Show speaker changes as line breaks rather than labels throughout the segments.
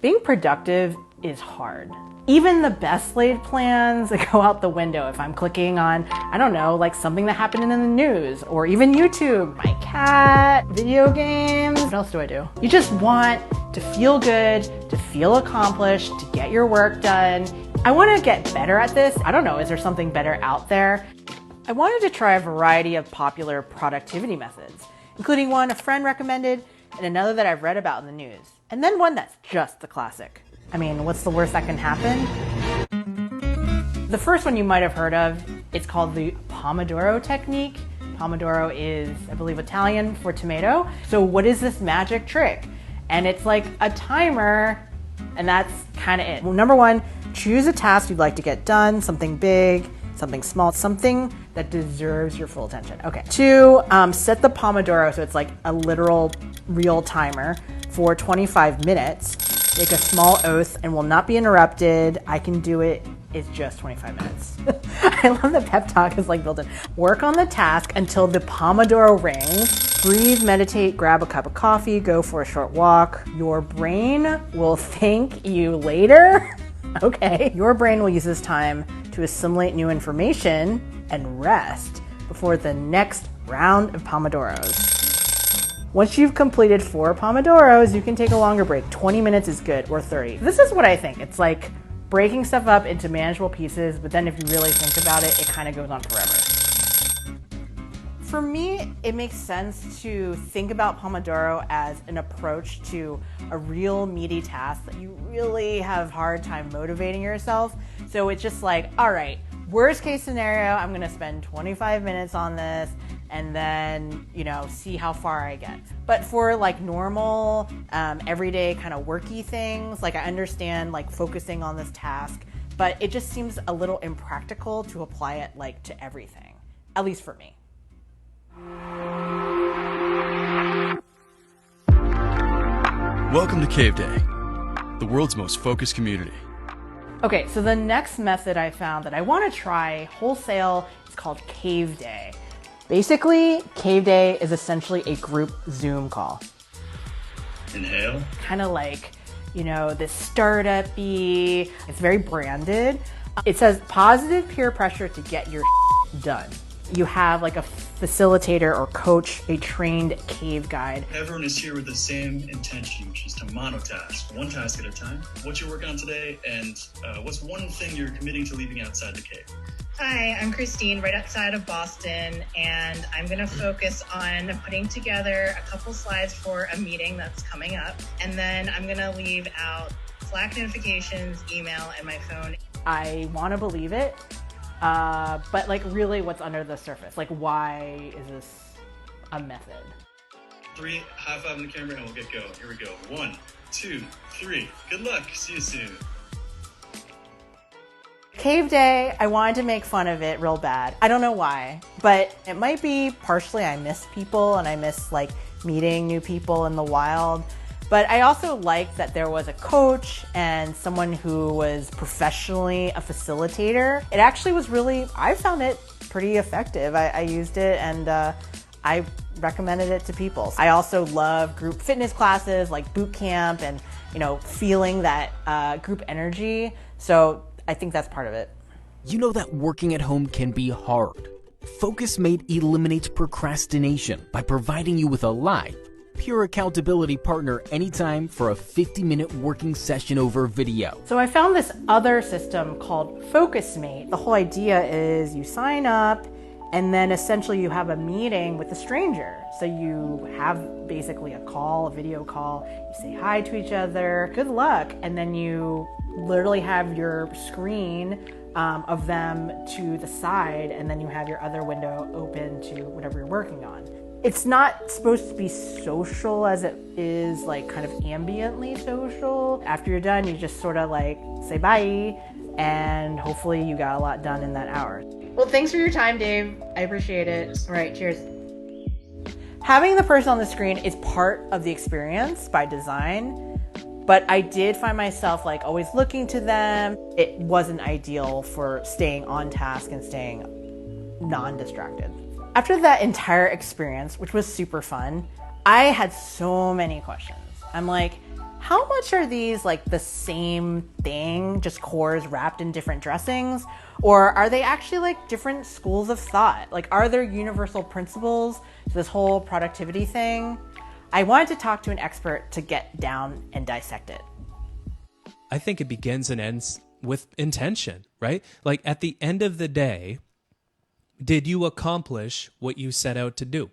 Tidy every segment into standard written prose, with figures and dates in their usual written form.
Being productive is hard. Even the best laid plans go out the window if I'm clicking on, I don't know, like something that happened in the news or even YouTube, my cat, video games. What else do I do? You just want to feel good, to feel accomplished, to get your work done. I want to get better at this. I don't know, is there something better out there? I wanted to try a variety of popular productivity methods, including one a friend recommended and another that I've read about in the news, and then one that's just the classic. I mean, what's the worst that can happen? The first one you might have heard of, it's called the Pomodoro technique. Pomodoro is, I believe, Italian for tomato. So what is this magic trick? And it's like a timer, and that's kind of it. Well, number one, choose a task you'd like to get done, something big, something small, something that deserves your full attention. Okay. Two, set the Pomodoro, so it's like a literal real timer for 25 minutes. Make a small oath and will not be interrupted. I can do it. It's just 25 minutes. I love that pep talk is like built in. Work on the task until the Pomodoro rings. Breathe, meditate, grab a cup of coffee, go for a short walk. Your brain will thank you later. Okay. Your brain will use this time to assimilate new information and rest before the next round of Pomodoros. Once you've completed 4 Pomodoros, you can take a longer break. 20 minutes is good, or 30. This is what I think. It's like breaking stuff up into manageable pieces, but then if you really think about it, it kind of goes on forever. For me, it makes sense to think about Pomodoro as an approach to a real meaty task that you really have a hard time motivating yourself. So it's just like, all right, worst case scenario, I'm gonna spend 25 minutes on this and then, see how far I get. But for like normal, everyday kind of worky things, like I understand like focusing on this task, but it just seems a little impractical to apply it like to everything, at least for me.
Welcome to Cave Day, the world's most focused community.
Okay, so the next method I found that I want to try wholesale is called Cave Day. Basically, Cave Day is essentially a group Zoom call.
Inhale.
Kind of like, this startup-y. It's very branded. It says positive peer pressure to get your done. You have like a facilitator or coach, a trained cave guide.
Everyone is here with the same intention, which is to monotask, one task at a time. What you're working on today, and what's one thing you're committing to leaving outside the cave?
Hi, I'm Christine, right outside of Boston, and I'm going to focus on putting together a couple slides for a meeting that's coming up, and then I'm going to leave out Slack notifications, email, and my phone.
I want to believe it, but like really what's under the surface? Like why is this a method?
3, high five on the camera, and we'll get going. Here we go. 1, 2, 3. Good luck. See you soon.
Cave Day, I wanted to make fun of it real bad. I don't know why, but it might be partially I miss people and I miss like meeting new people in the wild. But I also liked that there was a coach and someone who was professionally a facilitator. It actually was I found it pretty effective. I used it and I recommended it to people. I also love group fitness classes like boot camp and, feeling that group energy. So I think that's part of it.
You know that working at home can be hard. FocusMate eliminates procrastination by providing you with a live, peer accountability partner anytime for a 50-minute working session over video.
So I found this other system called FocusMate. The whole idea is you sign up and then essentially you have a meeting with a stranger. So you have basically a video call, you say hi to each other, good luck, and then you literally have your screen of them to the side, and then you have your other window open to whatever you're working on. It's not supposed to be social as it is like kind of ambiently social. After you're done, you just sort of like say bye, and hopefully you got a lot done in that hour. Well, thanks for your time, Dave. I appreciate it. All right, cheers. Having the person on the screen is part of the experience by design, but I did find myself like always looking to them. It wasn't ideal for staying on task and staying non-distracted. After that entire experience, which was super fun, I had so many questions. I'm like, How much are these like the same thing, just cores wrapped in different dressings? Or are they actually like different schools of thought? Like, are there universal principles to this whole productivity thing? I wanted to talk to an expert to get down and dissect it.
I think it begins and ends with intention, right? Like at the end of the day, did you accomplish what you set out to do?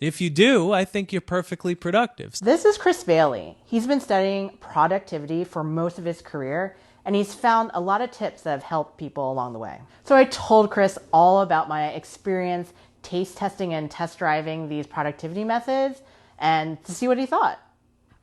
If you do, I think you're perfectly productive.
This is Chris Bailey. He's been studying productivity for most of his career, and he's found a lot of tips that have helped people along the way. So I told Chris all about my experience taste testing and test driving these productivity methods and to see what he thought.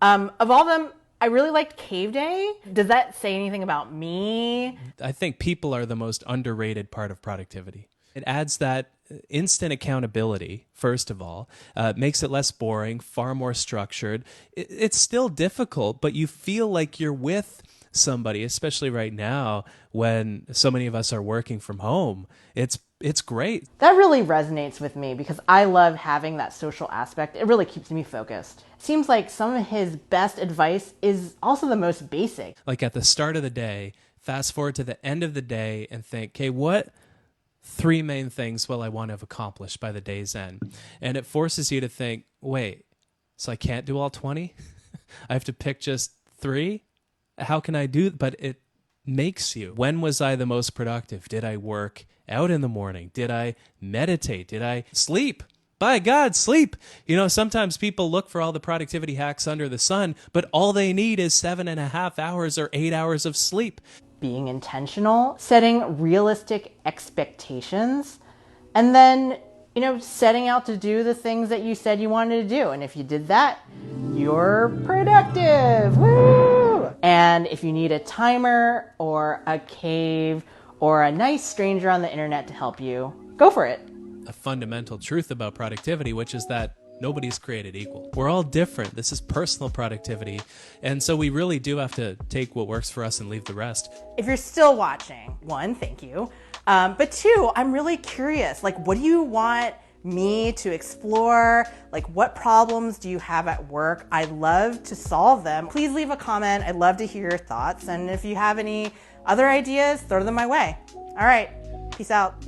Of all of them, I really liked Cave Day. Does that say anything about me?
I think people are the most underrated part of productivity. It adds that instant accountability, first of all, makes it less boring, far more structured. It's still difficult, but you feel like you're with somebody, especially right now when so many of us are working from home. It's great.
That really resonates with me because I love having that social aspect. It really keeps me focused. Seems like some of his best advice is also the most basic.
Like at the start of the day, fast forward to the end of the day and think, okay, what 3 main things will I want to have accomplished by the day's end? And it forces you to think, wait, so I can't do all 20? I have to pick just 3? How can I do? But it makes you. When was I the most productive? Did I work out in the morning? Did I meditate? Did I sleep? By God, sleep. You know, sometimes people look for all the productivity hacks under the sun, but all they need is 7.5 hours or 8 hours of sleep.
Being intentional, setting realistic expectations, and then, setting out to do the things that you said you wanted to do. And if you did that, you're productive. Woo! And if you need a timer or a cave or a nice stranger on the internet to help you, go for it.
A fundamental truth about productivity, which is that nobody's created equal. We're all different. This is personal productivity. And so we really do have to take what works for us and leave the rest.
If you're still watching, 1, thank you. But 2, I'm really curious. Like, what do you want me to explore? Like, what problems do you have at work? I'd love to solve them. Please leave a comment. I'd love to hear your thoughts. And if you have any other ideas, throw them my way. All right. Peace out.